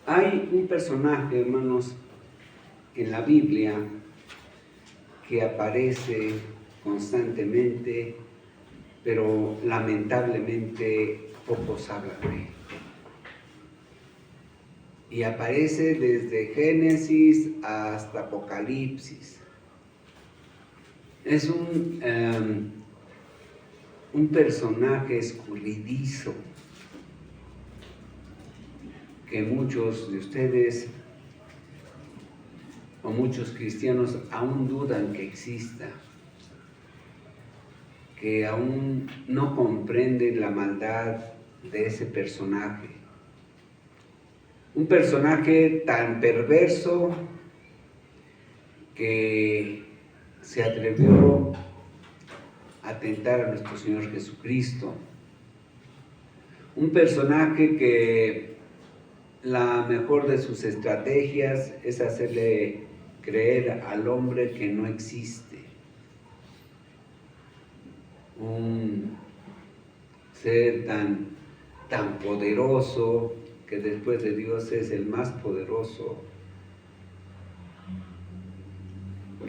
Hay un personaje, hermanos, en la Biblia que aparece constantemente, pero lamentablemente pocos hablan de él. Y aparece desde Génesis hasta Apocalipsis. Es un personaje escurridizo que muchos de ustedes o muchos cristianos aún dudan que exista, que aún no comprenden la maldad de ese personaje. Un personaje tan perverso que se atrevió a tentar a nuestro Señor Jesucristo. Un personaje que la mejor de sus estrategias es hacerle creer al hombre que no existe. Un ser tan poderoso, que después de Dios es el más poderoso,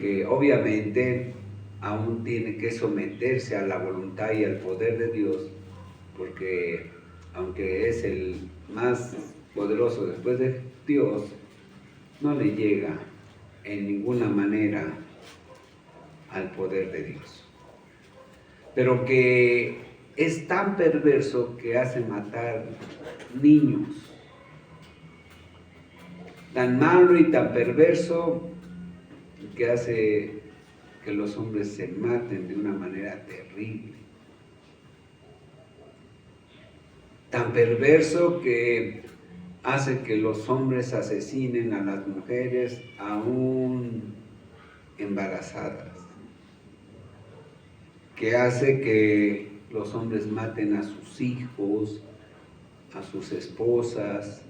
que obviamente aún tiene que someterse a la voluntad y al poder de Dios, porque aunque es el más poderoso después de Dios, no le llega en ninguna manera al poder de Dios. Pero que es tan perverso que hace matar niños. Tan malo y tan perverso que hace que los hombres se maten de una manera terrible. Tan perverso que hace que los hombres asesinen a las mujeres aún embarazadas. Que hace que los hombres maten a sus hijos, a sus esposas,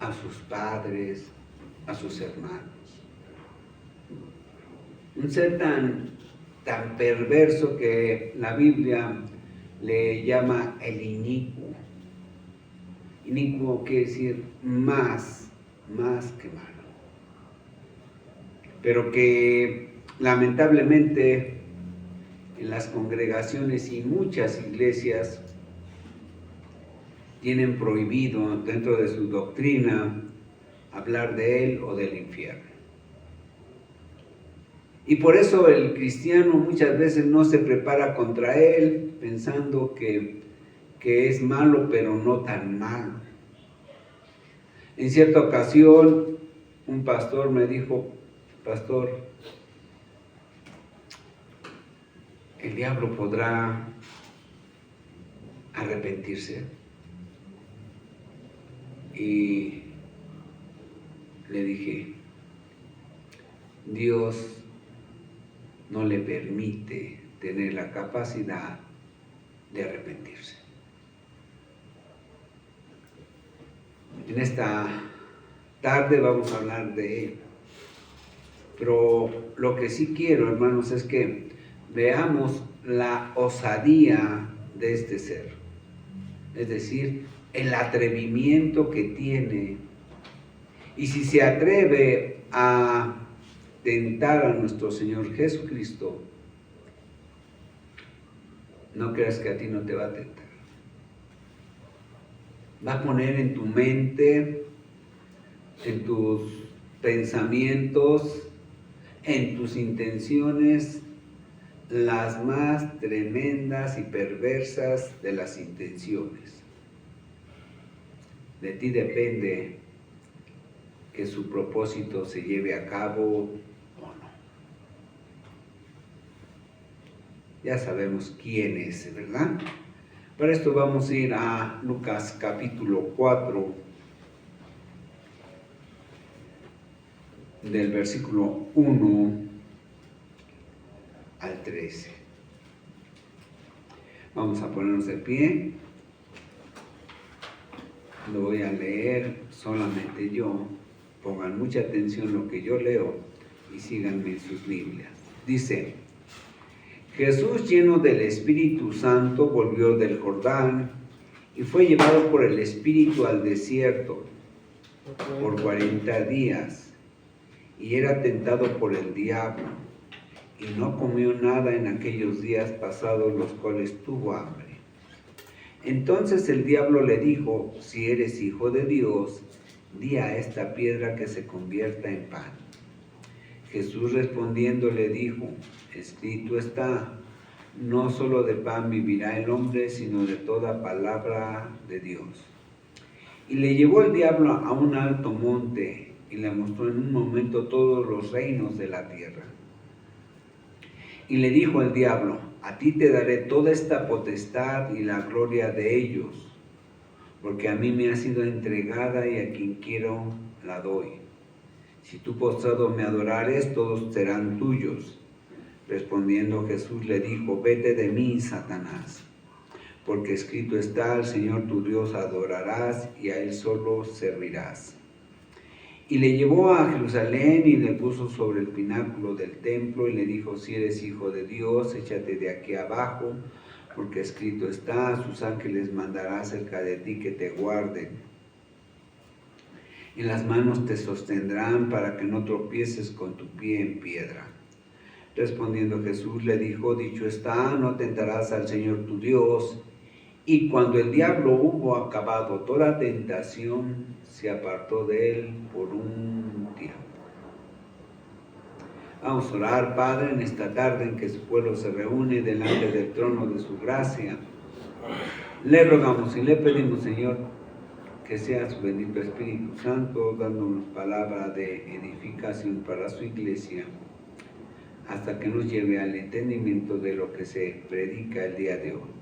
a sus padres, a sus hermanos. Un ser tan perverso que la Biblia le llama el inicuo. Inicuo quiere decir más que malo. Pero que lamentablemente en las congregaciones y muchas iglesias tienen prohibido dentro de su doctrina hablar de él o del infierno. Y por eso el cristiano muchas veces no se prepara contra él pensando que es malo, pero no tan malo. En cierta ocasión un pastor me dijo: pastor, ¿el diablo podrá arrepentirse? Y le dije: Dios no le permite tener la capacidad de arrepentirse. En esta tarde vamos a hablar de él. Pero lo que sí quiero, hermanos, es que veamos la osadía de este ser. Es decir, el atrevimiento que tiene. Y si se atreve a tentar a nuestro Señor Jesucristo, no creas que a ti no te va a tentar. Va a poner en tu mente, en tus pensamientos, en tus intenciones, las más tremendas y perversas de las intenciones. De ti depende que su propósito se lleve a cabo o no. Ya sabemos quién es, ¿verdad? Para esto vamos a ir a Lucas capítulo 4, del versículo 1 al 13. Vamos a ponernos de pie. Lo voy a leer solamente yo. Pongan mucha atención a lo que yo leo y síganme en sus Biblias. Dice: Jesús, lleno del Espíritu Santo, volvió del Jordán y fue llevado por el Espíritu al desierto por 40 días, y era tentado por el diablo, y no comió nada en aquellos días pasados, los cuales tuvo hambre. Entonces el diablo le dijo: si eres hijo de Dios, di a esta piedra que se convierta en pan. Jesús respondiendo le dijo: escrito está, no solo de pan vivirá el hombre, sino de toda palabra de Dios. Y le llevó el diablo a un alto monte, y le mostró en un momento todos los reinos de la tierra. Y le dijo el diablo: a ti te daré toda esta potestad y la gloria de ellos, porque a mí me ha sido entregada y a quien quiero la doy. Si tú postrado me adorares, todos serán tuyos. Respondiendo Jesús le dijo: vete de mí, Satanás, porque escrito está, al Señor tu Dios adorarás y a Él solo servirás. Y le llevó a Jerusalén y le puso sobre el pináculo del templo y le dijo: si eres hijo de Dios, échate de aquí abajo, porque escrito está, a sus ángeles mandará cerca de ti que te guarden. En las manos te sostendrán para que no tropieces con tu pie en piedra. Respondiendo Jesús le dijo: dicho está, no tentarás al Señor tu Dios. Y cuando el diablo hubo acabado toda tentación, se apartó de él por un tiempo. Vamos a orar, Padre, en esta tarde en que su pueblo se reúne delante del trono de su gracia. Le rogamos y le pedimos, Señor, que sea su bendito Espíritu Santo dándonos palabra de edificación para su iglesia, hasta que nos lleve al entendimiento de lo que se predica el día de hoy.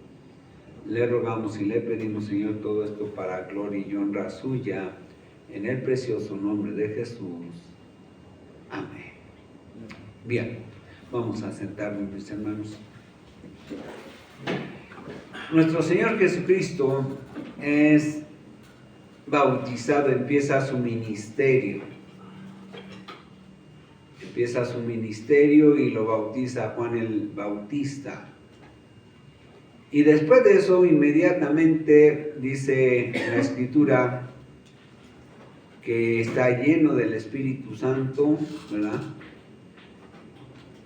Le rogamos y le pedimos, Señor, todo esto para gloria y honra suya, en el precioso nombre de Jesús. Amén. Bien, vamos a sentarnos, mis hermanos. Nuestro Señor Jesucristo es bautizado, empieza su ministerio. Empieza su ministerio y lo bautiza Juan el Bautista. Y después de eso, inmediatamente dice la Escritura que está lleno del Espíritu Santo, ¿verdad?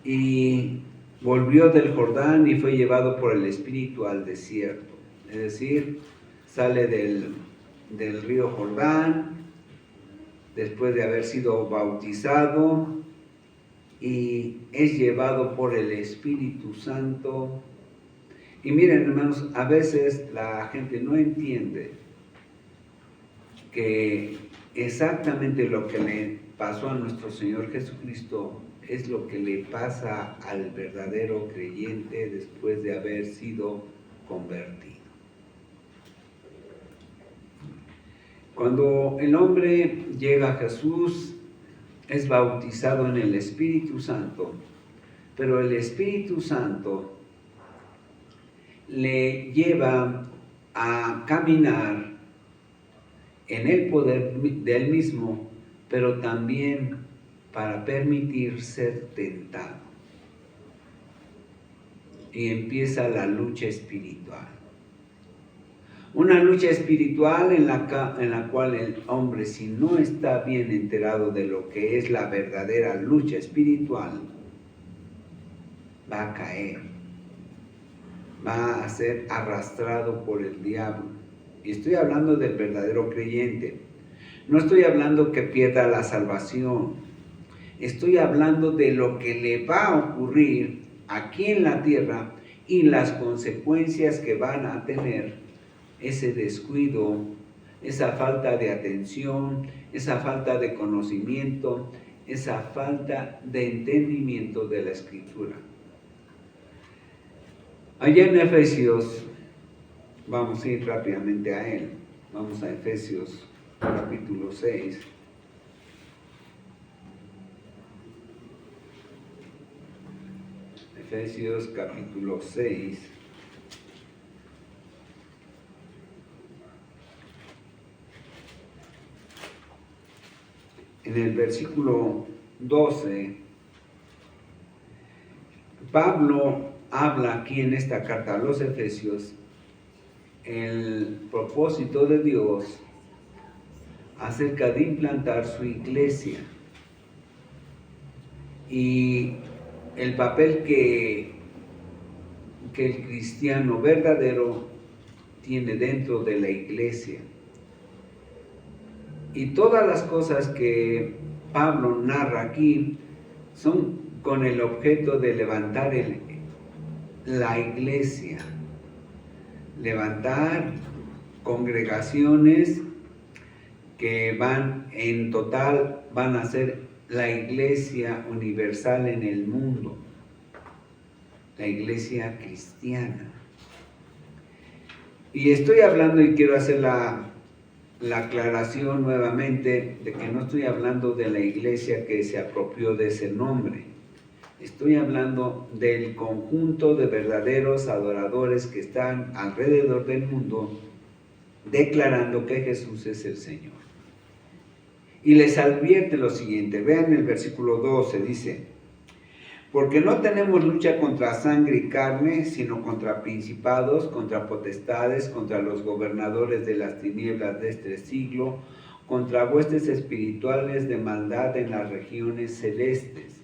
Y volvió del Jordán y fue llevado por el Espíritu al desierto. Es decir, sale del río Jordán, después de haber sido bautizado, y es llevado por el Espíritu Santo. Y miren, hermanos, a veces la gente no entiende que exactamente lo que le pasó a nuestro Señor Jesucristo es lo que le pasa al verdadero creyente después de haber sido convertido. Cuando el hombre llega a Jesús, es bautizado en el Espíritu Santo, pero el Espíritu Santo le lleva a caminar en el poder de Él mismo, pero también para permitir ser tentado. Y empieza la lucha espiritual. Una lucha espiritual en la cual el hombre, si no está bien enterado de lo que es la verdadera lucha espiritual, va a caer, va a ser arrastrado por el diablo. Y estoy hablando del verdadero creyente. No estoy hablando que pierda la salvación. Estoy hablando de lo que le va a ocurrir aquí en la tierra y las consecuencias que van a tener ese descuido, esa falta de atención, esa falta de conocimiento, esa falta de entendimiento de la Escritura. Allá en Efesios, vamos a ir rápidamente a él. Vamos a Efesios capítulo 6. Efesios capítulo 6. En el versículo 12, Pablo habla aquí en esta carta a los Efesios el propósito de Dios acerca de implantar su iglesia y el papel que el cristiano verdadero tiene dentro de la iglesia. Y todas las cosas que Pablo narra aquí son con el objeto de levantar la iglesia, levantar congregaciones que en total van a ser la iglesia universal en el mundo, la iglesia cristiana. Y estoy hablando y quiero hacer la aclaración nuevamente de que no estoy hablando de la iglesia que se apropió de ese nombre. Estoy hablando del conjunto de verdaderos adoradores que están alrededor del mundo declarando que Jesús es el Señor. Y les advierte lo siguiente, vean el versículo 12, dice: porque no tenemos lucha contra sangre y carne, sino contra principados, contra potestades, contra los gobernadores de las tinieblas de este siglo, contra huestes espirituales de maldad en las regiones celestes.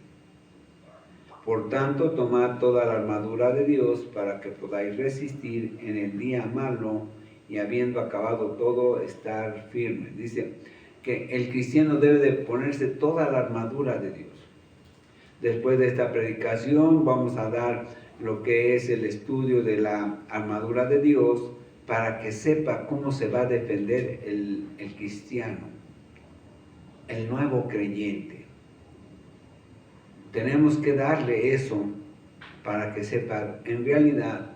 Por tanto, tomad toda la armadura de Dios para que podáis resistir en el día malo y habiendo acabado todo, estar firmes. Dice que el cristiano debe de ponerse toda la armadura de Dios. Después de esta predicación vamos a dar lo que es el estudio de la armadura de Dios para que sepa cómo se va a defender el cristiano, el nuevo creyente. Tenemos que darle eso para que sepa en realidad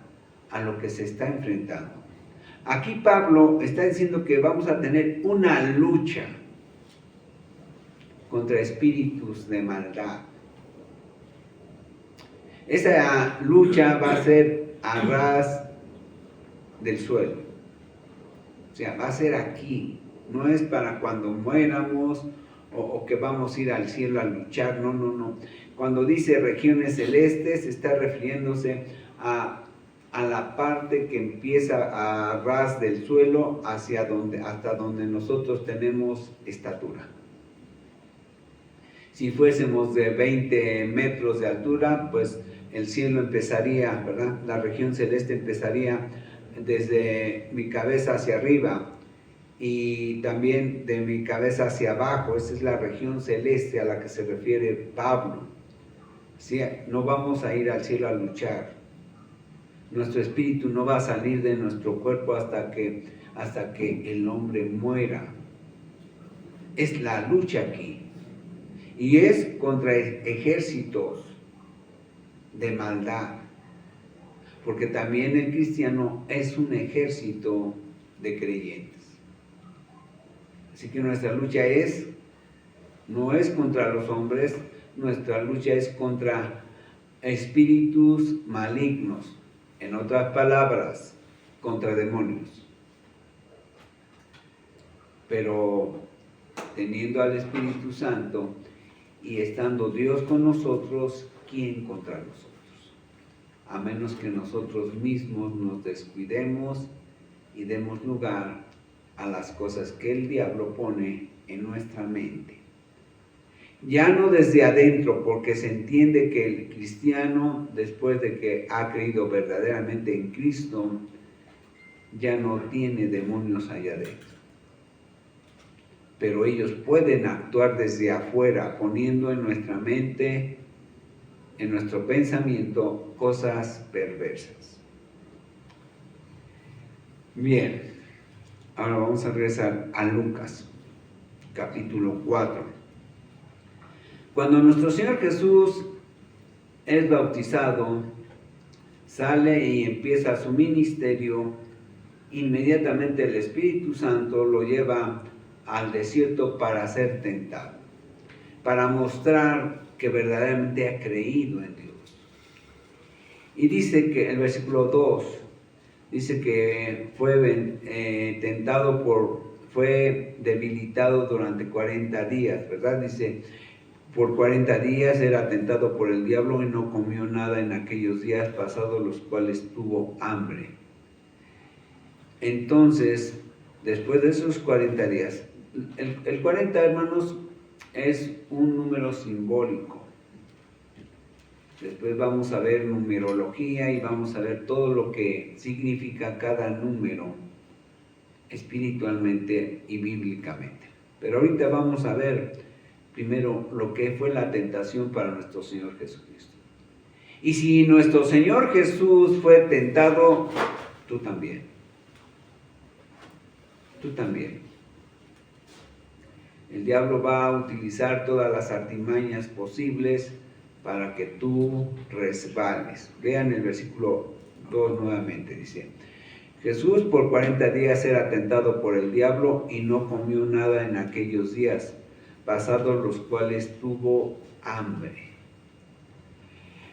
a lo que se está enfrentando. Aquí Pablo está diciendo que vamos a tener una lucha contra espíritus de maldad. Esa lucha va a ser a ras del suelo. O sea, va a ser aquí. No es para cuando muéramos o que vamos a ir al cielo a luchar. No, no, no. Cuando dice regiones celestes, está refiriéndose a la parte que empieza a ras del suelo hasta donde nosotros tenemos estatura. Si fuésemos de 20 metros de altura, pues el cielo empezaría, ¿verdad? La región celeste empezaría desde mi cabeza hacia arriba y también de mi cabeza hacia abajo. Esa es la región celeste a la que se refiere Pablo. ¿Sí? No vamos a ir al cielo a luchar. Nuestro espíritu no va a salir de nuestro cuerpo hasta que el hombre muera. Es la lucha aquí. Y es contra ejércitos de maldad, porque también el cristiano es un ejército de creyentes. Así que nuestra lucha no es contra los hombres, nuestra lucha es contra espíritus malignos, en otras palabras, contra demonios. Pero teniendo al Espíritu Santo y estando Dios con nosotros, ¿quién contra nosotros? A menos que nosotros mismos nos descuidemos y demos lugar a las cosas que el diablo pone en nuestra mente. Ya no desde adentro, porque se entiende que el cristiano, después de que ha creído verdaderamente en Cristo, ya no tiene demonios allá adentro. Pero ellos pueden actuar desde afuera, poniendo en nuestra mente, en nuestro pensamiento, cosas perversas. Bien, ahora vamos a regresar a Lucas, capítulo 4. Cuando nuestro Señor Jesús es bautizado, sale y empieza su ministerio, inmediatamente el Espíritu Santo lo lleva al desierto para ser tentado, para mostrar que verdaderamente ha creído en Dios. Y dice que el versículo 2, dice que fue fue debilitado durante 40 días, ¿verdad? Dice, por 40 días era tentado por el diablo y no comió nada en aquellos días pasados, los cuales tuvo hambre. Entonces, después de esos 40 días, el 40, hermanos, es un número simbólico. Después vamos a ver numerología y vamos a ver todo lo que significa cada número espiritualmente y bíblicamente. Pero ahorita vamos a ver primero lo que fue la tentación para nuestro Señor Jesucristo. Y si nuestro Señor Jesús fue tentado, tú también. Tú también. El diablo va a utilizar todas las artimañas posibles para que tú resbales. Vean el versículo 2 nuevamente, dice: Jesús por 40 días era tentado por el diablo y no comió nada en aquellos días, pasados los cuales tuvo hambre.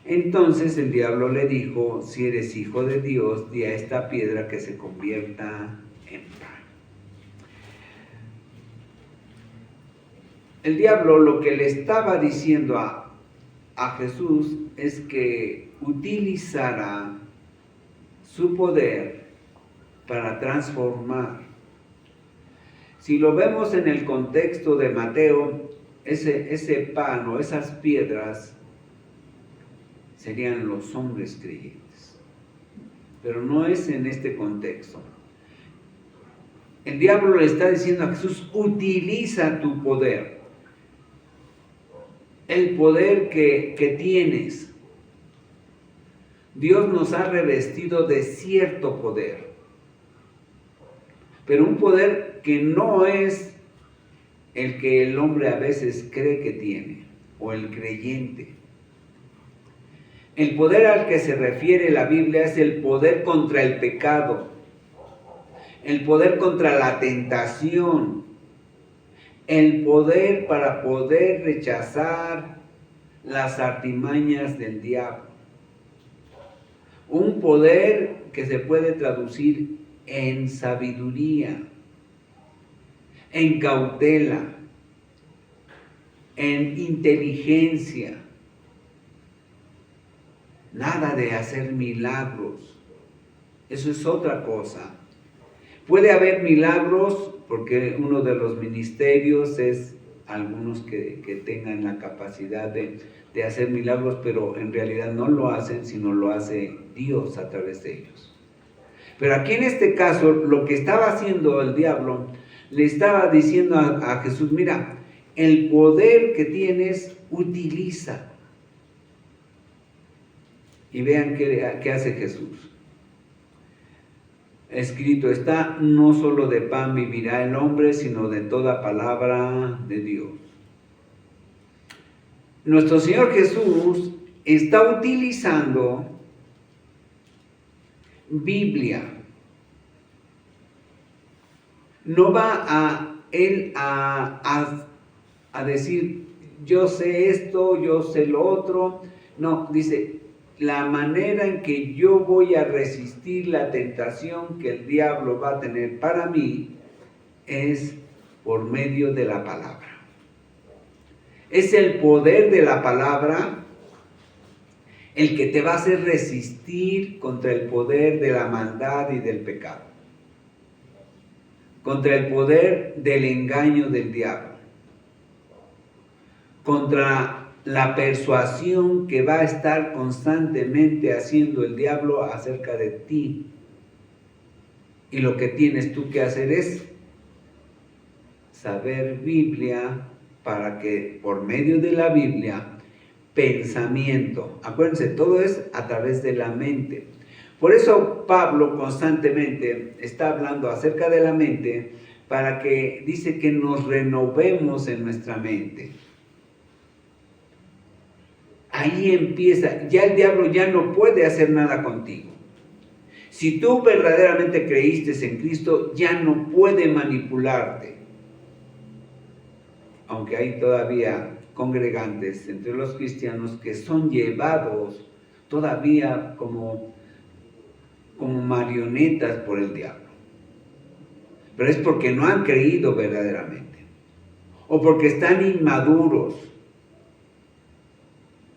Entonces el diablo le dijo: si eres hijo de Dios, di a esta piedra que se convierta en pan. El diablo lo que le estaba diciendo a Jesús es que utilizara su poder para transformar. Si lo vemos en el contexto de Mateo, ese pan o esas piedras serían los hombres creyentes. Pero no es en este contexto. El diablo le está diciendo a Jesús: utiliza tu poder. El poder que tienes. Dios nos ha revestido de cierto poder. Pero un poder que no es el que el hombre a veces cree que tiene, o el creyente. El poder al que se refiere la Biblia es el poder contra el pecado, el poder contra la tentación, el poder para poder rechazar las artimañas del diablo. Un poder que se puede traducir en sabiduría, en cautela, en inteligencia. Nada de hacer milagros. Eso es otra cosa. Puede haber milagros porque uno de los ministerios es algunos que tengan la capacidad de hacer milagros, pero en realidad no lo hacen, sino lo hace Dios a través de ellos. Pero aquí en este caso, lo que estaba haciendo el diablo, le estaba diciendo a Jesús: mira, el poder que tienes, utiliza. Y vean qué hace Jesús. Escrito está: no solo de pan vivirá el hombre, sino de toda palabra de Dios. Nuestro Señor Jesús está utilizando Biblia. No va él a decir: yo sé esto, yo sé lo otro. No, dice: la manera en que yo voy a resistir la tentación que el diablo va a tener para mí es por medio de la palabra. Es el poder de la palabra el que te va a hacer resistir contra el poder de la maldad y del pecado, contra el poder del engaño del diablo, contra la persuasión que va a estar constantemente haciendo el diablo acerca de ti. Y lo que tienes tú que hacer es saber Biblia, para que por medio de la Biblia, pensamiento, acuérdense, todo es a través de la mente. Por eso Pablo constantemente está hablando acerca de la mente, para que dice que nos renovemos en nuestra mente. Ahí empieza, ya el diablo ya no puede hacer nada contigo. Si tú verdaderamente creíste en Cristo, ya no puede manipularte. Aunque hay todavía congregantes entre los cristianos que son llevados todavía como marionetas por el diablo. Pero es porque no han creído verdaderamente, o porque están inmaduros,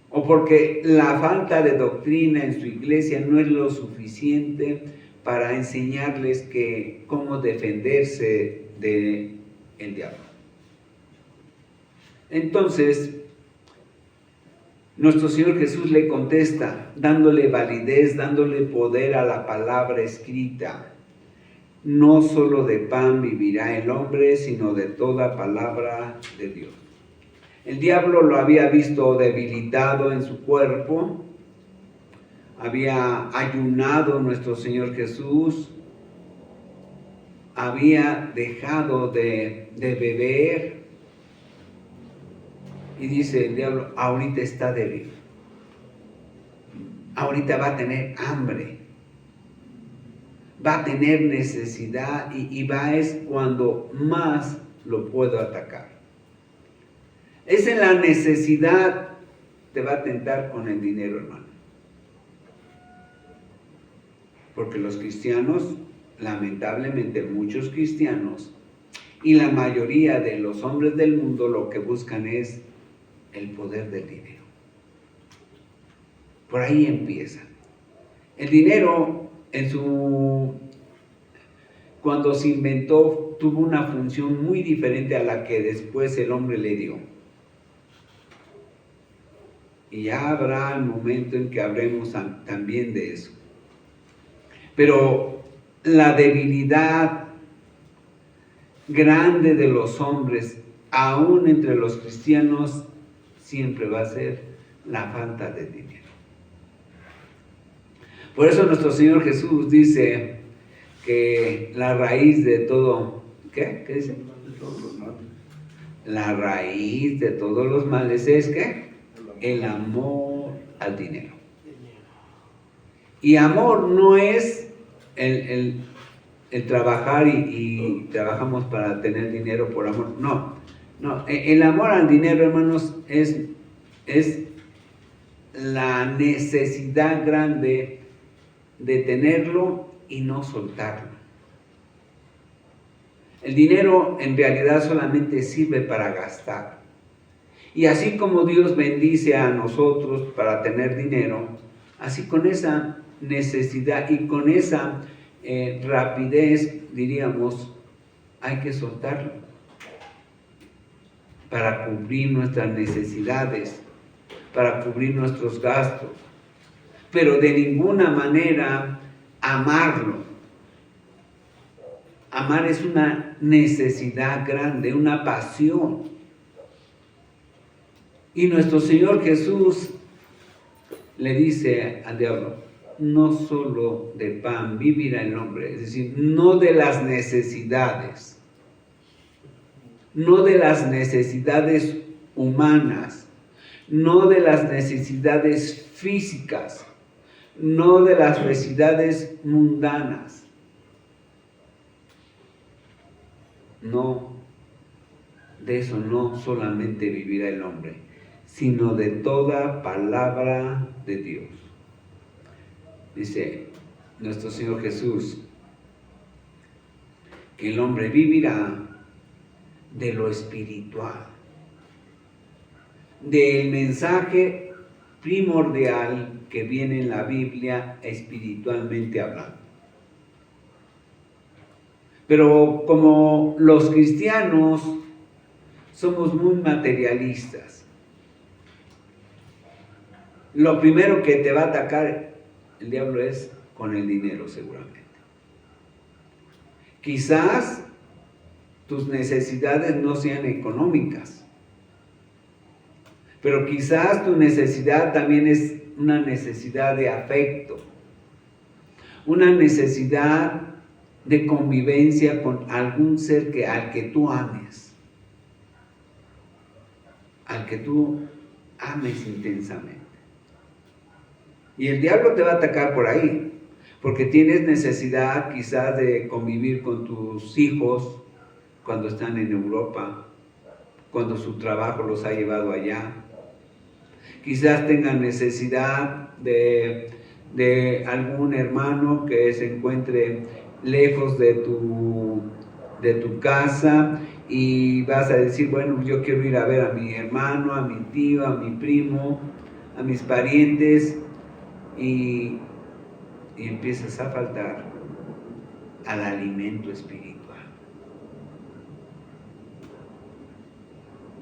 o porque la falta de doctrina en su iglesia no es lo suficiente para enseñarles cómo defenderse del diablo. Entonces, nuestro Señor Jesús le contesta, dándole validez, dándole poder a la palabra escrita. No solo de pan vivirá el hombre, sino de toda palabra de Dios. El diablo lo había visto debilitado en su cuerpo, había ayunado nuestro Señor Jesús, había dejado de beber, y dice el diablo, ahorita está débil, ahorita va a tener hambre, va a tener necesidad y es cuando más lo puedo atacar. Es en la necesidad, te va a tentar con el dinero, hermano. Porque los cristianos, lamentablemente muchos cristianos, y la mayoría de los hombres del mundo lo que buscan es el poder del dinero. Por ahí empieza. El dinero cuando se inventó, tuvo una función muy diferente a la que después el hombre le dio. Y ya habrá el momento en que hablemos también de eso. Pero la debilidad grande de los hombres, aún entre los cristianos, siempre va a ser la falta de dinero. Por eso nuestro Señor Jesús dice que la raíz de todo, ¿qué? ¿Qué dice? La raíz de todos los males es ¿qué? El amor al dinero. Y amor no es el trabajar y trabajamos para tener dinero por amor. No, el amor al dinero, hermanos, es la necesidad grande de tenerlo y no soltarlo. El dinero en realidad solamente sirve para gastar. Y así como Dios bendice a nosotros para tener dinero, así con esa necesidad y con esa rapidez, diríamos, hay que soltarlo para cubrir nuestras necesidades, para cubrir nuestros gastos, pero de ninguna manera amarlo. Amar es una necesidad grande, una pasión. Y nuestro Señor Jesús le dice al diablo, no solo de pan vivirá el hombre, es decir, no de las necesidades, no de las necesidades humanas, no de las necesidades físicas, no de las necesidades mundanas. No, de eso no solamente vivirá el hombre, sino de toda palabra de Dios. Dice nuestro Señor Jesús que el hombre vivirá de lo espiritual, del mensaje primordial que viene en la Biblia espiritualmente hablando. Pero como los cristianos somos muy materialistas, lo primero que te va a atacar el diablo es con el dinero seguramente. Quizás tus necesidades no sean económicas, pero quizás tu necesidad también es una necesidad de afecto, una necesidad de convivencia con algún ser al que tú ames, al que tú ames intensamente. Y el diablo te va a atacar por ahí, porque tienes necesidad quizás de convivir con tus hijos cuando están en Europa, cuando su trabajo los ha llevado allá. Quizás tengan necesidad de algún hermano que se encuentre lejos de tu casa y vas a decir, bueno, yo quiero ir a ver a mi hermano, a mi tío, a mi primo, a mis parientes y empiezas a faltar al alimento espiritual.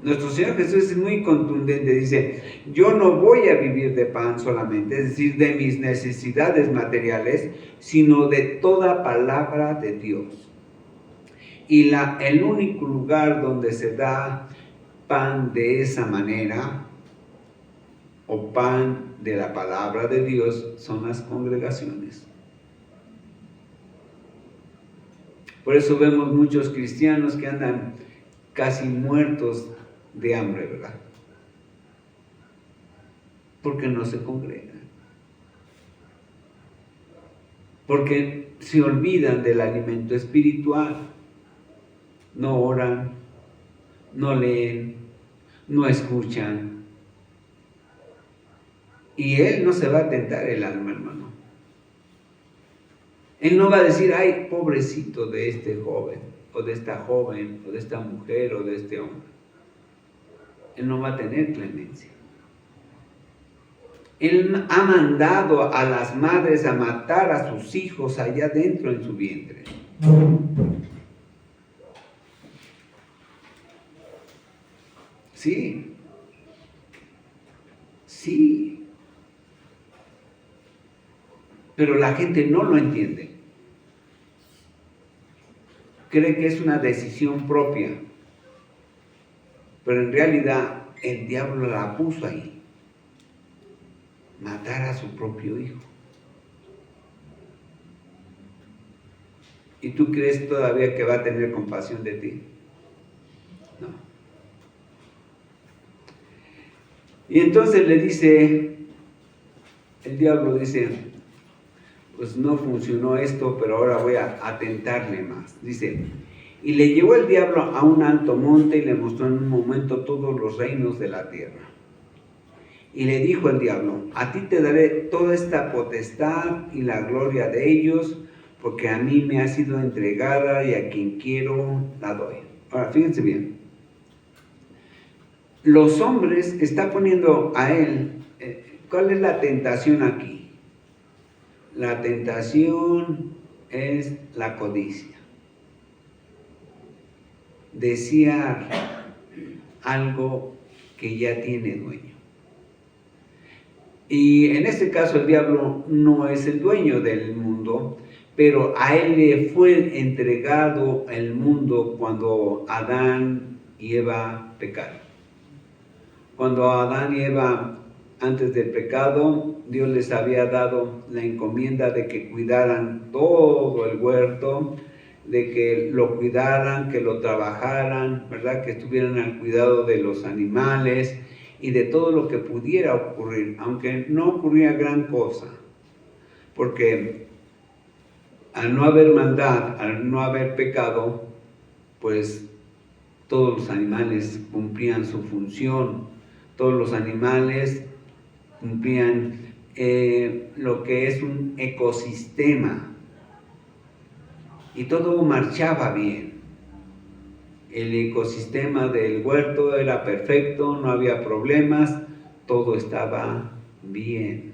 Nuestro Señor Jesús es muy contundente, dice, yo no voy a vivir de pan solamente, es decir, de mis necesidades materiales, sino de toda palabra de Dios. Y el único lugar donde se da pan de esa manera, o pan de la palabra de Dios, son las congregaciones. Por eso vemos muchos cristianos que andan casi muertos de hambre, ¿verdad? Porque no se congregan. Porque se olvidan del alimento espiritual. No oran, no leen, no escuchan. Y Él no se va a tentar el alma, hermano. Él no va a decir, ay, pobrecito de este joven, o de esta joven, o de esta mujer, o de este hombre. Él no va a tener clemencia. Él ha mandado a las madres a matar a sus hijos allá dentro en su vientre. Sí. Sí. Pero la gente no lo entiende. Cree que es una decisión propia. Pero en realidad el diablo la puso ahí. Matar a su propio hijo. ¿Y tú crees todavía que va a tener compasión de ti? No. Y entonces le dice, el diablo dice, pues no funcionó esto, pero ahora voy a tentarle más. Dice, y le llevó el diablo a un alto monte y le mostró en un momento todos los reinos de la tierra. Y le dijo el diablo, a ti te daré toda esta potestad y la gloria de ellos, porque a mí me ha sido entregada y a quien quiero la doy. Ahora, fíjense bien. Los hombres está poniendo a él, ¿cuál es la tentación aquí? La tentación es la codicia. Desear algo que ya tiene dueño. Y en este caso el diablo no es el dueño del mundo, pero a él le fue entregado el mundo cuando Adán y Eva pecaron. Cuando Adán y Eva, antes del pecado, Dios les había dado la encomienda de que cuidaran todo el huerto, de que lo cuidaran, que lo trabajaran, ¿verdad? Que estuvieran al cuidado de los animales y de todo lo que pudiera ocurrir, aunque no ocurría gran cosa, porque al no haber maldad, al no haber pecado, pues todos los animales cumplían su función, todos los animales cumplían lo que es un ecosistema, y todo marchaba bien. El ecosistema del huerto era perfecto, no había problemas, todo estaba bien.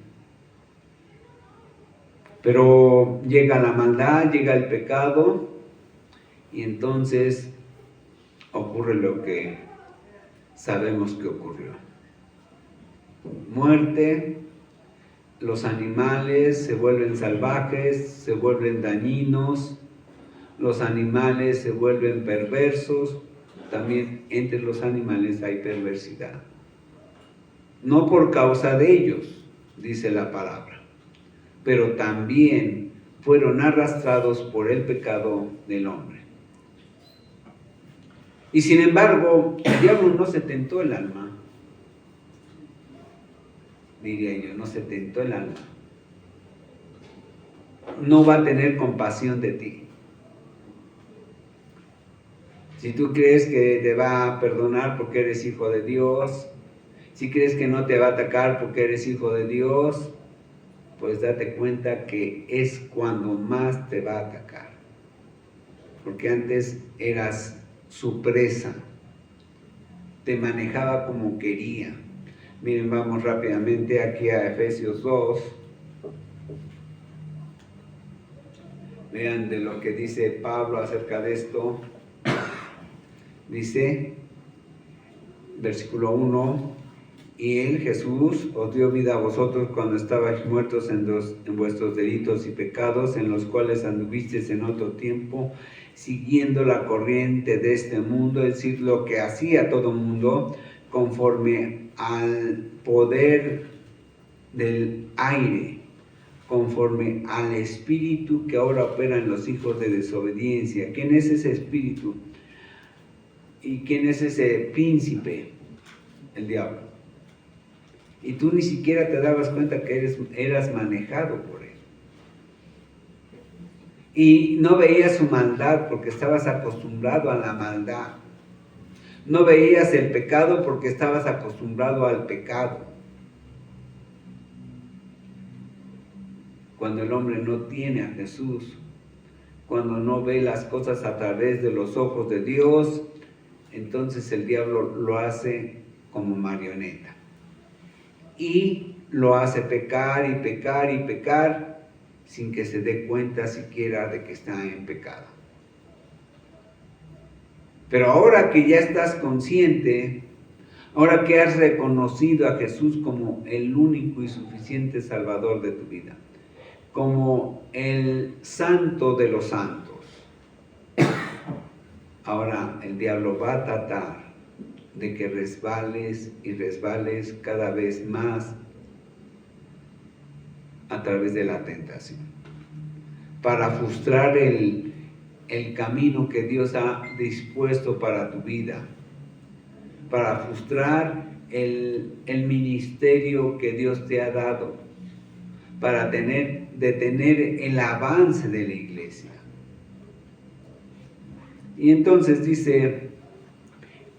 Pero llega la maldad, llega el pecado, y entonces ocurre lo que sabemos que ocurrió. Muerte, los animales se vuelven salvajes, se vuelven dañinos, los animales se vuelven perversos, también entre los animales hay perversidad. No por causa de ellos, dice la palabra, pero también fueron arrastrados por el pecado del hombre. Y sin embargo, el diablo no se tentó el alma, diría yo, no se tentó el alma. No va a tener compasión de ti. Si tú crees que te va a perdonar porque eres hijo de Dios, si crees que no te va a atacar porque eres hijo de Dios, pues date cuenta que es cuando más te va a atacar. Porque antes eras su presa, te manejaba como quería. Miren, vamos rápidamente aquí a Efesios 2. Vean de lo que dice Pablo acerca de esto. Dice, versículo 1, y él, Jesús, os dio vida a vosotros cuando estabais muertos en vuestros delitos y pecados, en los cuales anduvisteis en otro tiempo, siguiendo la corriente de este mundo, es decir, lo que hacía todo mundo, conforme al poder del aire, conforme al espíritu que ahora opera en los hijos de desobediencia. ¿Quién es ese espíritu? ¿Y quién es ese príncipe? El diablo. Y tú ni siquiera te dabas cuenta que eras manejado por él. Y no veías su maldad porque estabas acostumbrado a la maldad. No veías el pecado porque estabas acostumbrado al pecado. Cuando el hombre no tiene a Jesús, cuando no ve las cosas a través de los ojos de Dios, entonces el diablo lo hace como marioneta. Y lo hace pecar y pecar y pecar sin que se dé cuenta siquiera de que está en pecado. Pero ahora que ya estás consciente, ahora que has reconocido a Jesús como el único y suficiente Salvador de tu vida, como el santo de los santos, ahora el diablo va a tratar de que resbales y resbales cada vez más a través de la tentación, para frustrar el camino que Dios ha dispuesto para tu vida, para frustrar el ministerio que Dios te ha dado, para detener el avance de la iglesia. Y entonces dice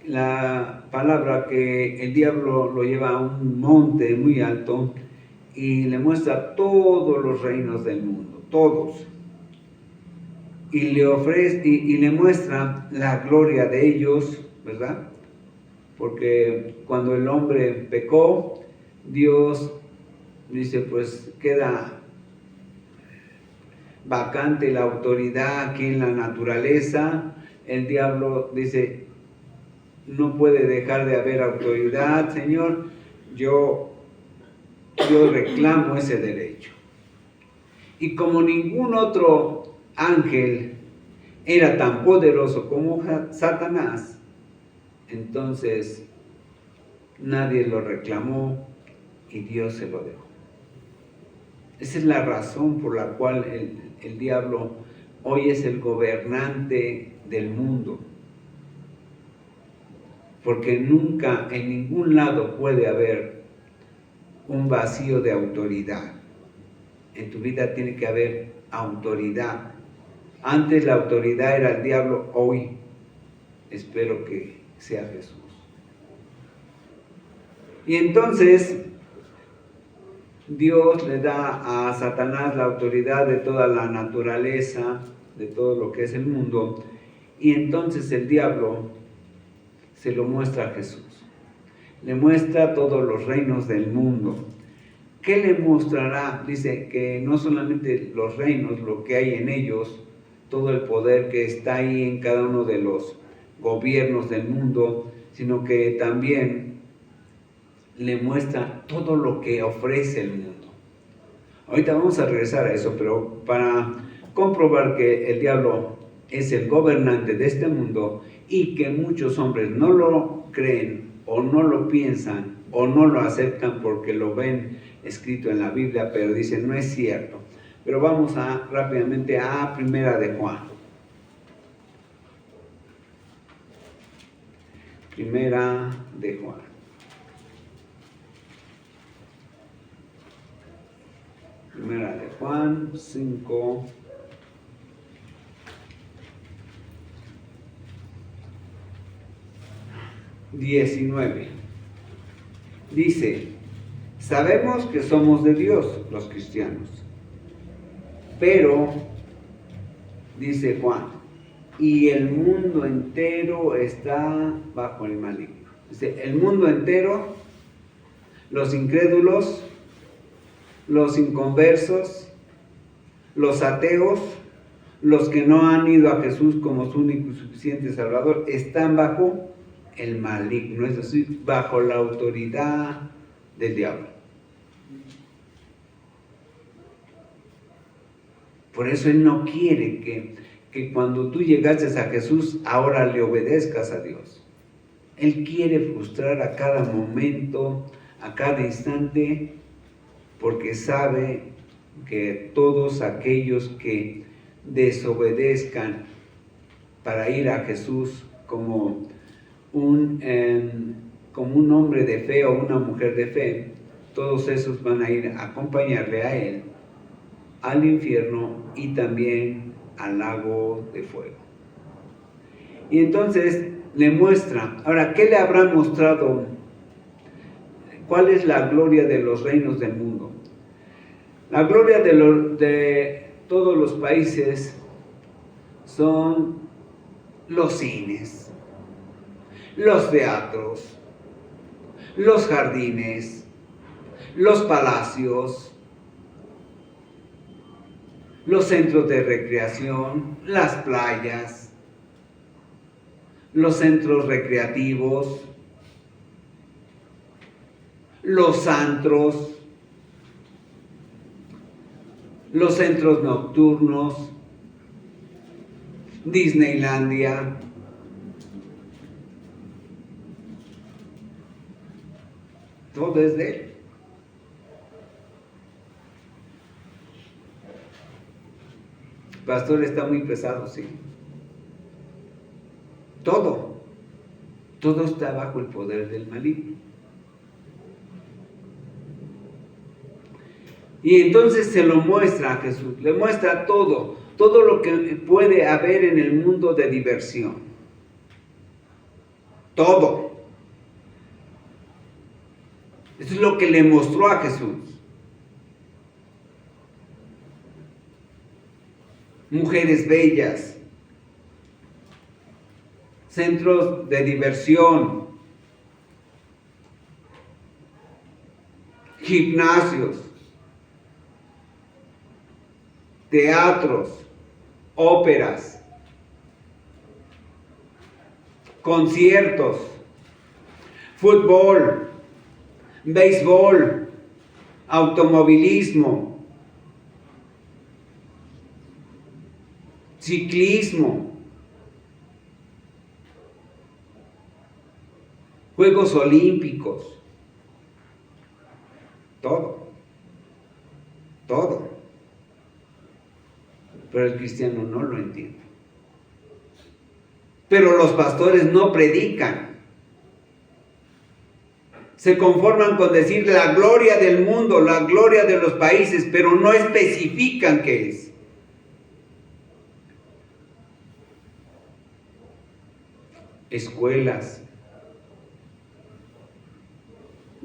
la palabra que el diablo lo lleva a un monte muy alto y le muestra todos los reinos del mundo, todos. Y le ofrece y le muestra la gloria de ellos, ¿verdad? Porque cuando el hombre pecó, Dios dice, pues queda vacante la autoridad aquí en la naturaleza. El diablo dice, no puede dejar de haber autoridad, Señor, yo reclamo ese derecho. Y como ningún otro ángel era tan poderoso como Satanás, entonces nadie lo reclamó y Dios se lo dejó. Esa es la razón por la cual el diablo hoy es el gobernante del mundo. Porque nunca en ningún lado puede haber un vacío de autoridad. En tu vida tiene que haber autoridad. Antes la autoridad era el diablo, hoy espero que sea Jesús. Y entonces Dios le da a Satanás la autoridad de toda la naturaleza, de todo lo que es el mundo, y entonces el diablo se lo muestra a Jesús. Le muestra todos los reinos del mundo. ¿Qué le mostrará? Dice que no solamente los reinos, lo que hay en ellos, todo el poder que está ahí en cada uno de los gobiernos del mundo, sino que también le muestra todo lo que ofrece el mundo. Ahorita vamos a regresar a eso, pero para comprobar que el diablo es el gobernante de este mundo y que muchos hombres no lo creen o no lo piensan o no lo aceptan porque lo ven escrito en la Biblia, pero dicen no es cierto. Pero vamos rápidamente a Primera de Juan. Primera de Juan. Primera de Juan 5. Dice, sabemos que somos de Dios los cristianos, pero, dice Juan, y el mundo entero está bajo el maligno. Dice, el mundo entero, los incrédulos, los inconversos, los ateos, los que no han ido a Jesús como su único y suficiente Salvador, están bajo el maligno, es decir, bajo la autoridad del diablo. Por eso Él no quiere que cuando tú llegases a Jesús, ahora le obedezcas a Dios. Él quiere frustrar a cada momento, a cada instante, porque sabe que todos aquellos que desobedezcan para ir a Jesús como un hombre de fe o una mujer de fe, todos esos van a ir a acompañarle a Él al infierno y también al lago de fuego. Y entonces le muestra, ahora, ¿qué le habrá mostrado? ¿Cuál es la gloria de los reinos del mundo? La gloria de todos los países son los cines, los teatros, los jardines, los palacios, los centros de recreación, las playas, los centros recreativos, los antros, los centros nocturnos, Disneylandia. Todo es de Él. Pastor, está muy pesado, sí. Todo está bajo el poder del maligno. Y entonces se lo muestra a Jesús, le muestra todo lo que puede haber en el mundo de diversión. Todo. Eso es lo que le mostró a Jesús. Mujeres bellas, centros de diversión, gimnasios, teatros, óperas, conciertos, fútbol, béisbol, automovilismo, ciclismo, Juegos Olímpicos, todo. Pero el cristiano no lo entiende. Pero los pastores no predican. Se conforman con decir la gloria del mundo, la gloria de los países, pero no especifican qué es. Escuelas,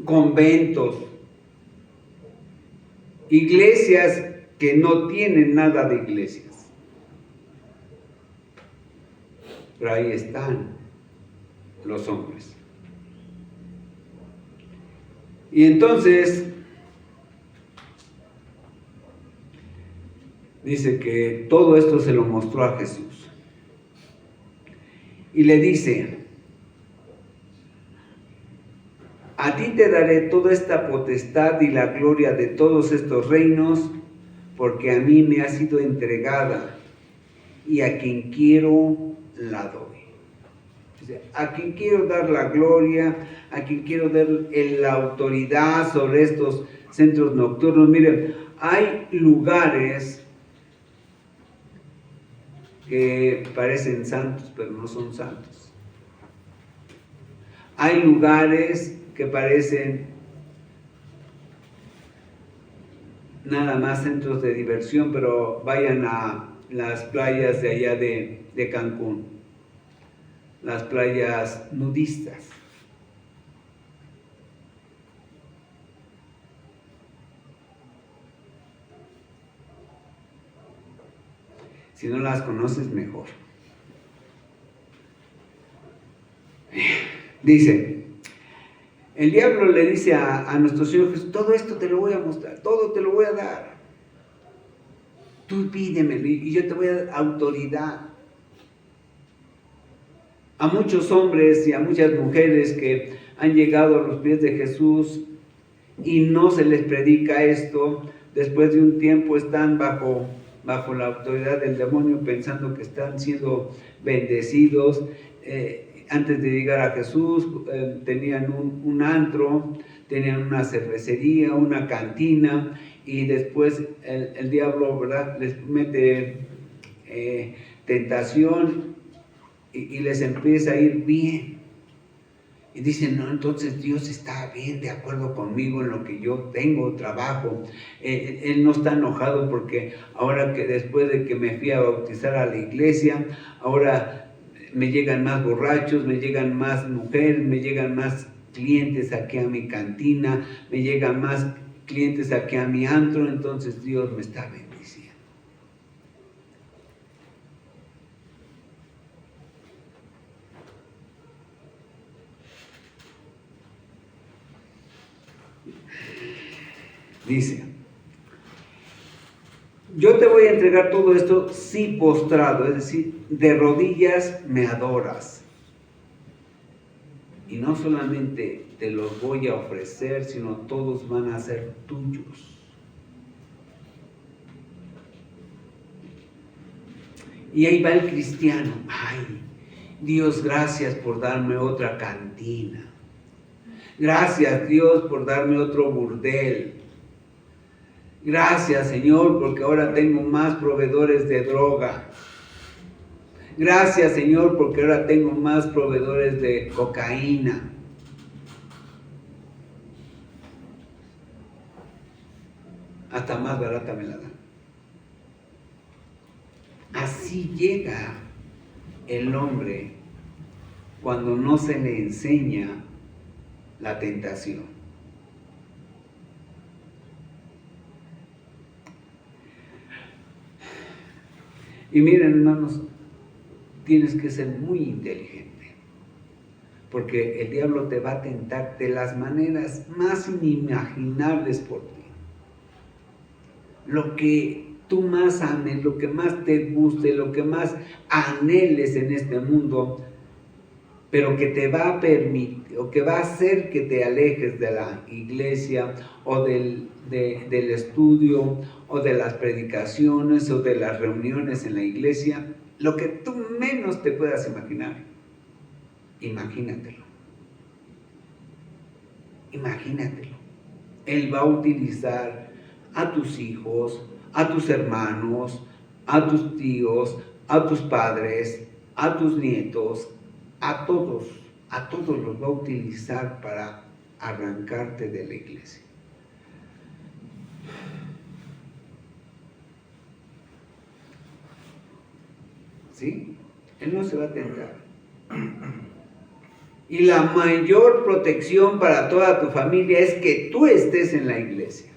conventos, iglesias que no tienen nada de iglesias. Pero ahí están los hombres. Y entonces dice que todo esto se lo mostró a Jesús. Y le dice: a ti te daré toda esta potestad y la gloria de todos estos reinos, porque a mí me ha sido entregada, y a quien quiero la doy. Dice, a quien quiero dar la gloria, a quien quiero dar la autoridad sobre estos centros nocturnos. Miren, hay lugares que parecen santos, pero no son santos. Hay lugares que parecen nada más centros de diversión, pero vayan a las playas de allá de Cancún, las playas nudistas. Si no las conoces, mejor. Dice, el diablo le dice a nuestro Señor Jesús: todo esto te lo voy a mostrar, todo te lo voy a dar. Tú pídemelo y yo te voy a dar autoridad. A muchos hombres y a muchas mujeres que han llegado a los pies de Jesús y no se les predica esto, después de un tiempo están bajo la autoridad del demonio, pensando que están siendo bendecidos. Antes de llegar a Jesús tenían un antro, tenían una cervecería, una cantina, y después el diablo, ¿verdad?, les mete tentación y les empieza a ir bien. Y dicen, no, entonces Dios está bien, de acuerdo conmigo en lo que yo tengo, trabajo. Él no está enojado porque ahora que después de que me fui a bautizar a la iglesia, ahora me llegan más borrachos, me llegan más mujeres, me llegan más clientes aquí a mi cantina, me llegan más clientes aquí a mi antro, entonces Dios me está bendiciendo. Dice, yo te voy a entregar todo esto si postrado, es decir, de rodillas me adoras. Y no solamente te los voy a ofrecer, sino todos van a ser tuyos. Y ahí va el cristiano, ay, Dios, gracias por darme otra cantina. Gracias, Dios, por darme otro burdel. Gracias, Señor, porque ahora tengo más proveedores de droga. Gracias, Señor, porque ahora tengo más proveedores de cocaína. Hasta más barata me la dan. Así llega el hombre cuando no se le enseña la tentación. Y miren, hermanos, tienes que ser muy inteligente, porque el diablo te va a tentar de las maneras más inimaginables por ti. Lo que tú más ames, lo que más te guste, lo que más anheles en este mundo, pero que te va a permitir, o que va a hacer que te alejes de la iglesia, o del estudio, o de las predicaciones, o de las reuniones en la iglesia, lo que tú menos te puedas imaginar, imagínatelo. Imagínatelo. Él va a utilizar a tus hijos, a tus hermanos, a tus tíos, a tus padres, a tus nietos, a todos los va a utilizar para arrancarte de la iglesia. ¿Sí? Él no se va a tentar. Y la mayor protección para toda tu familia es que tú estés en la iglesia,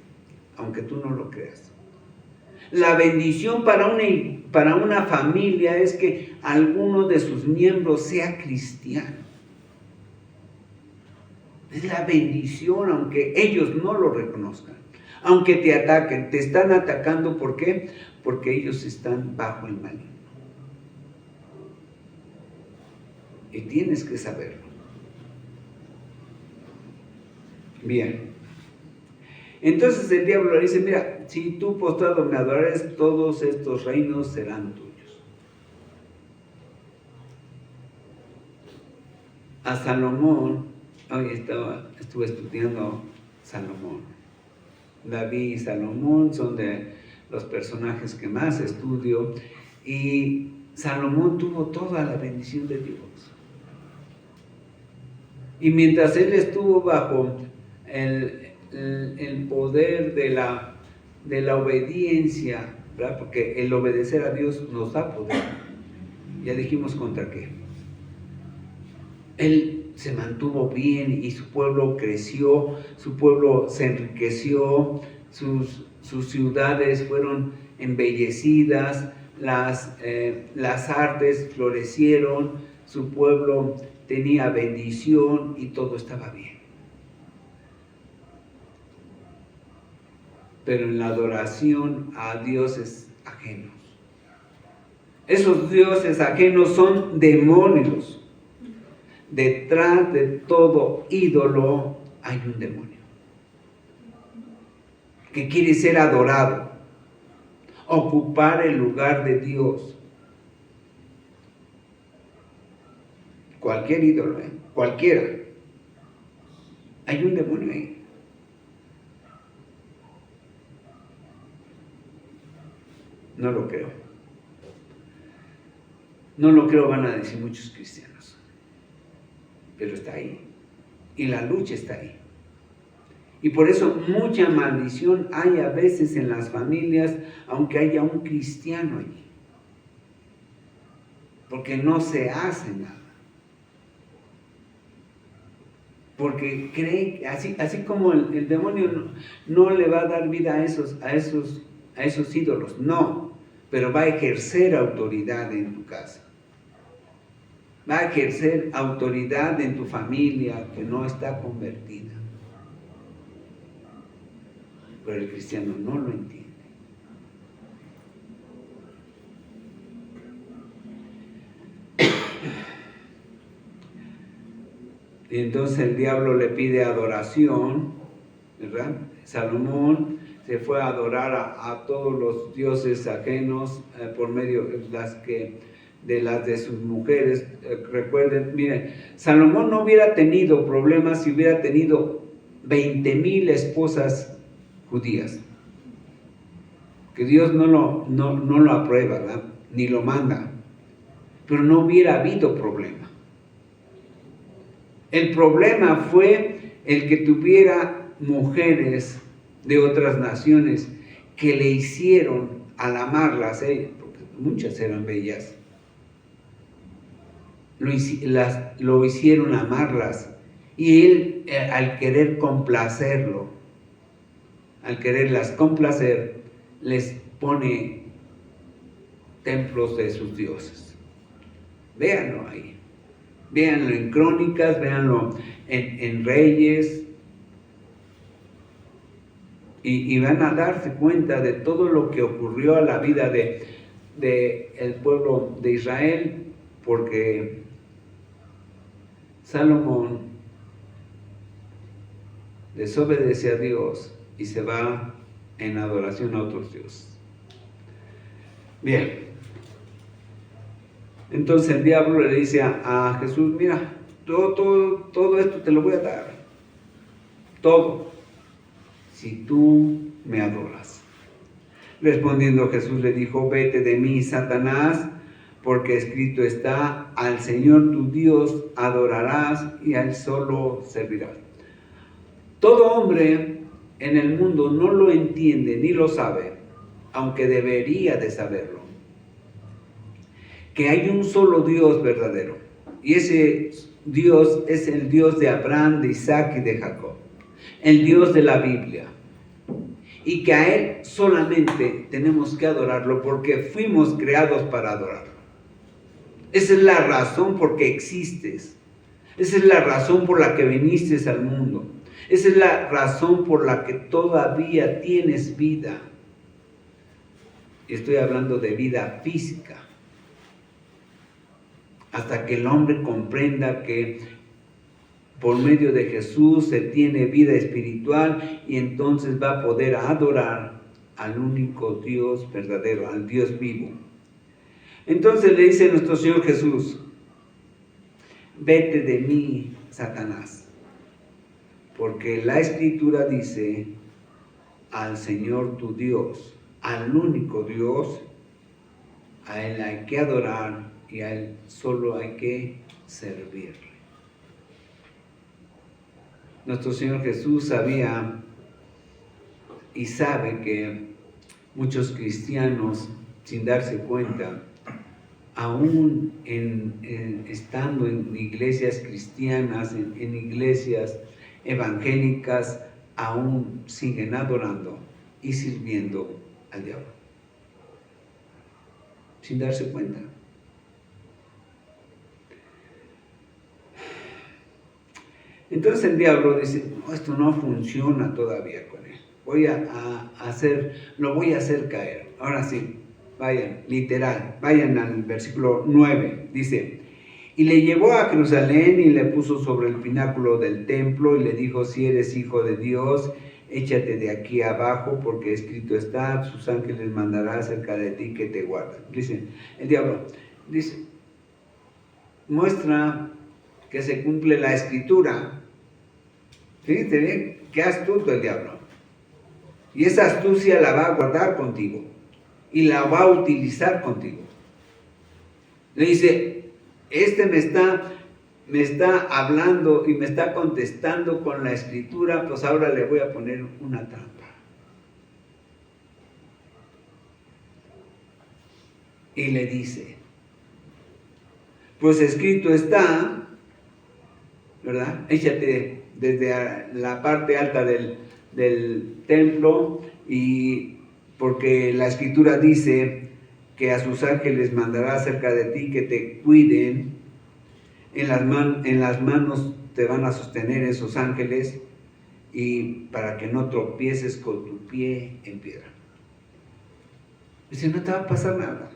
aunque tú no lo creas. La bendición para una familia es que alguno de sus miembros sea cristiano. Es la bendición, aunque ellos no lo reconozcan. Aunque te ataquen, te están atacando, ¿por qué? Porque ellos están bajo el maligno. Y tienes que saberlo. Bien. Entonces el diablo le dice, mira, si tú postrado me adorares, todos estos reinos serán tuyos. A Salomón, hoy estuve estudiando Salomón. David y Salomón son de los personajes que más estudio, y Salomón tuvo toda la bendición de Dios. Y mientras él estuvo bajo el poder de la obediencia, ¿verdad? Porque el obedecer a Dios nos da poder. Ya dijimos contra qué. Él se mantuvo bien y su pueblo creció, su pueblo se enriqueció, sus ciudades fueron embellecidas, las artes florecieron, su pueblo tenía bendición y todo estaba bien. Pero en la adoración a dioses ajenos. Esos dioses ajenos son demonios. Detrás de todo ídolo hay un demonio que quiere ser adorado, ocupar el lugar de Dios. Cualquier ídolo, cualquiera. Hay un demonio ahí. No lo creo. No lo creo, van a decir muchos cristianos. Pero está ahí. Y la lucha está ahí. Y por eso mucha maldición hay a veces en las familias, aunque haya un cristiano allí. Porque no se hace nada. Porque cree, así como el demonio no le va a dar vida a esos ídolos, no, pero va a ejercer autoridad en tu casa. Va a ejercer autoridad en tu familia que no está convertida. Pero el cristiano no lo entiende. Y entonces el diablo le pide adoración, ¿verdad? Salomón se fue a adorar a todos los dioses ajenos por medio de sus mujeres. Recuerden, miren, Salomón no hubiera tenido problemas si hubiera tenido 20,000 esposas judías. Que Dios no lo aprueba, ¿verdad? Ni lo manda. Pero no hubiera habido problema. El problema fue el que tuviera mujeres de otras naciones que le hicieron, al amarlas, porque muchas eran bellas, lo hicieron amarlas. Y él, al querer complacerlo, al quererlas complacer, les pone templos de sus dioses. Véanlo ahí. Véanlo en Crónicas, véanlo en Reyes, y van a darse cuenta de todo lo que ocurrió a la vida de el pueblo de Israel, porque Salomón desobedece a Dios y se va en adoración a otros dioses. Bien. Entonces el diablo le dice a Jesús, mira, todo esto te lo voy a dar, todo, si tú me adoras. Respondiendo Jesús le dijo, vete de mí, Satanás, porque escrito está, al Señor tu Dios adorarás y a Él solo servirás. Todo hombre en el mundo no lo entiende ni lo sabe, aunque debería de saberlo. Que hay un solo Dios verdadero, y ese Dios es el Dios de Abraham, de Isaac y de Jacob, el Dios de la Biblia, y que a Él solamente tenemos que adorarlo porque fuimos creados para adorarlo. Esa es la razón por que existes, esa es la razón por la que viniste al mundo, esa es la razón por la que todavía tienes vida. Estoy hablando de vida física. Hasta que el hombre comprenda que por medio de Jesús se tiene vida espiritual y entonces va a poder adorar al único Dios verdadero, al Dios vivo. Entonces le dice nuestro Señor Jesús, vete de mí, Satanás, porque la Escritura dice, al Señor tu Dios, al único Dios, a Él hay que adorar y a Él solo hay que servirle. Nuestro Señor Jesús sabía y sabe que muchos cristianos, sin darse cuenta, aún estando en iglesias cristianas, en iglesias evangélicas, aún siguen adorando y sirviendo al diablo. Sin darse cuenta. Entonces el diablo dice, no, esto no funciona todavía con él. Lo voy a hacer caer. Ahora sí, Vayan, literal, vayan al versículo 9, dice: y le llevó a Jerusalén y le puso sobre el pináculo del templo y le dijo: si eres hijo de Dios, échate de aquí abajo, porque escrito está: sus ángeles mandará acerca de ti que te guardan. Dice el diablo, dice, muestra que se cumple la escritura. Fíjate bien, qué astuto el diablo. Y esa astucia la va a guardar contigo y la va a utilizar contigo. Le dice: me está hablando y me está contestando con la escritura, pues ahora le voy a poner una trampa. Y le dice: pues escrito está, ¿verdad? Échate desde la parte alta del templo, y porque la escritura dice que a sus ángeles mandará cerca de ti que te cuiden, en las manos te van a sostener esos ángeles, y para que no tropieces con tu pie en piedra. Dice: no te va a pasar nada.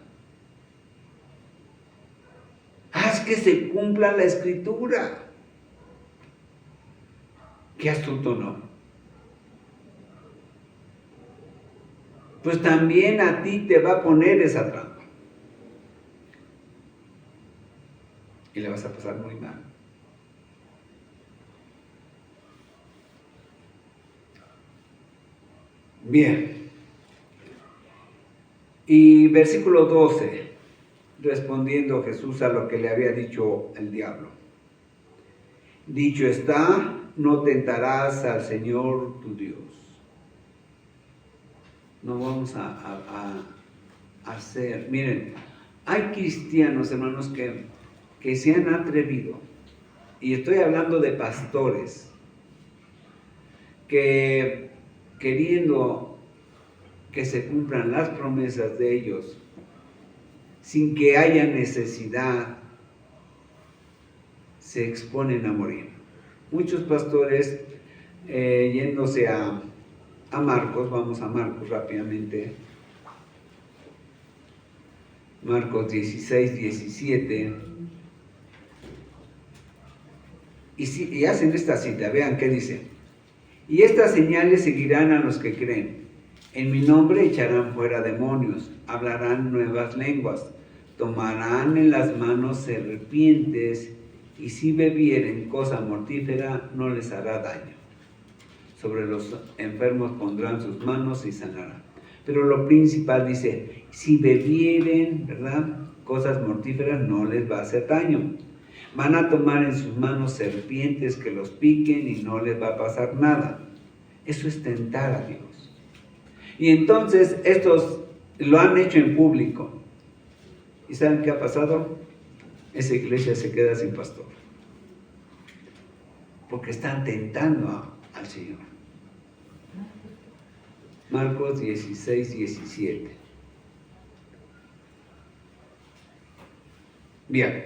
Haz que se cumpla la escritura. Qué astuto, ¿no? Pues también a ti te va a poner esa trampa. Y le vas a pasar muy mal. Bien. Y versículo 12, respondiendo Jesús a lo que le había dicho el diablo: dicho está, no tentarás al Señor tu Dios. No vamos a hacer. Miren, hay cristianos, hermanos, que se han atrevido, y estoy hablando de pastores, que queriendo que se cumplan las promesas de ellos, sin que haya necesidad, se exponen a morir. Muchos pastores, yéndose a Marcos, vamos a Marcos rápidamente, Marcos 16, 17, y hacen esta cita. Vean qué dice: y estas señales seguirán a los que creen. En mi nombre echarán fuera demonios, hablarán nuevas lenguas, tomarán en las manos serpientes, y si bebieren cosa mortífera no les hará daño. Sobre los enfermos pondrán sus manos y sanarán. Pero lo principal dice: si bebieren, ¿verdad?, cosas mortíferas no les va a hacer daño. Van a tomar en sus manos serpientes que los piquen y no les va a pasar nada. Eso es tentar a Dios. Y entonces estos lo han hecho en público. ¿Y saben qué ha pasado? Esa iglesia se queda sin pastor. Porque están tentando al Señor. Marcos 16, 17. Bien,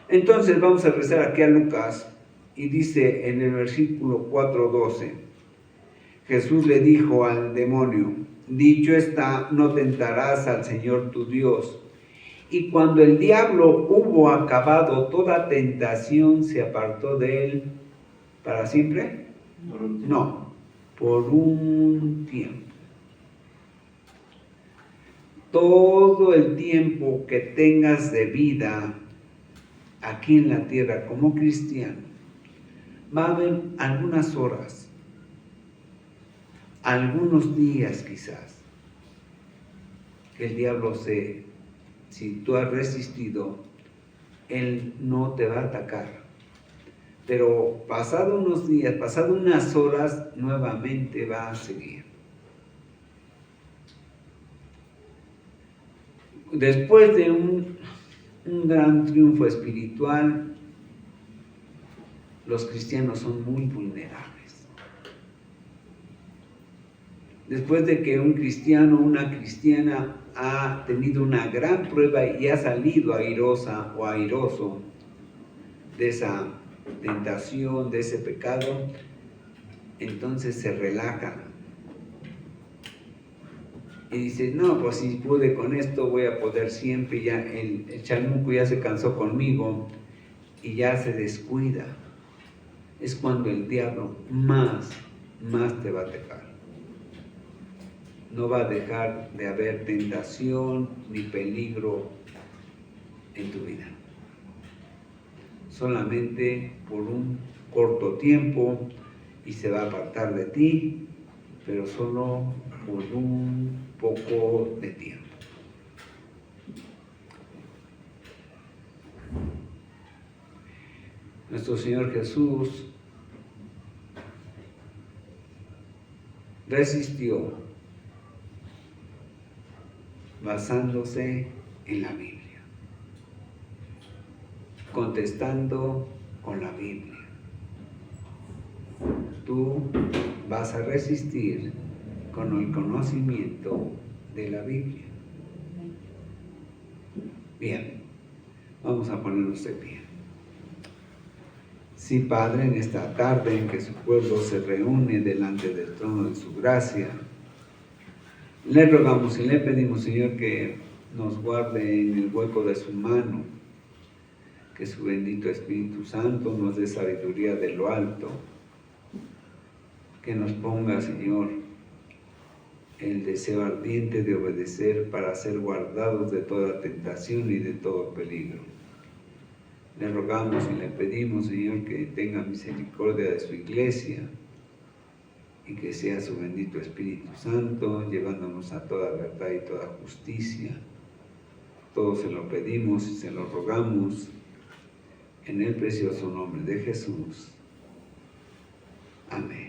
entonces vamos a regresar aquí a Lucas, y dice en el versículo 4:12, Jesús le dijo al demonio: dicho está, no tentarás al Señor tu Dios. Y cuando el diablo hubo acabado toda tentación, se apartó de él para siempre. No, por un tiempo. Todo el tiempo que tengas de vida aquí en la tierra como cristiano, va a haber algunas horas, algunos días quizás, que el diablo si tú has resistido, él no te va a atacar. Pero pasado unos días, pasado unas horas, nuevamente va a seguir. Después de un gran triunfo espiritual, los cristianos son muy vulnerables. Después de que un cristiano, una cristiana ha tenido una gran prueba y ha salido airosa o airoso de esa tentación, de ese pecado, entonces se relajan y dice, no, pues si pude con esto, voy a poder siempre. Ya el chamuco ya se cansó conmigo y ya se descuida. Es cuando el diablo más te va a atacar. No va a dejar de haber tentación ni peligro en tu vida. Solamente por un corto tiempo y se va a apartar de ti, pero solo por un poco de tiempo. Nuestro Señor Jesús resistió basándose en la Biblia, contestando con la Biblia. Tú vas a resistir con el conocimiento de la Biblia. Bien, vamos a ponernos de pie. Sí, Padre, en esta tarde en que su pueblo se reúne delante del trono de su gracia, le rogamos y le pedimos, Señor, que nos guarde en el hueco de su mano, que su bendito Espíritu Santo nos dé sabiduría de lo alto, que nos ponga, Señor, el deseo ardiente de obedecer para ser guardados de toda tentación y de todo peligro. Le rogamos y le pedimos, Señor, que tenga misericordia de su iglesia y que sea su bendito Espíritu Santo llevándonos a toda verdad y toda justicia. Todo se lo pedimos y se lo rogamos en el precioso nombre de Jesús. Amén.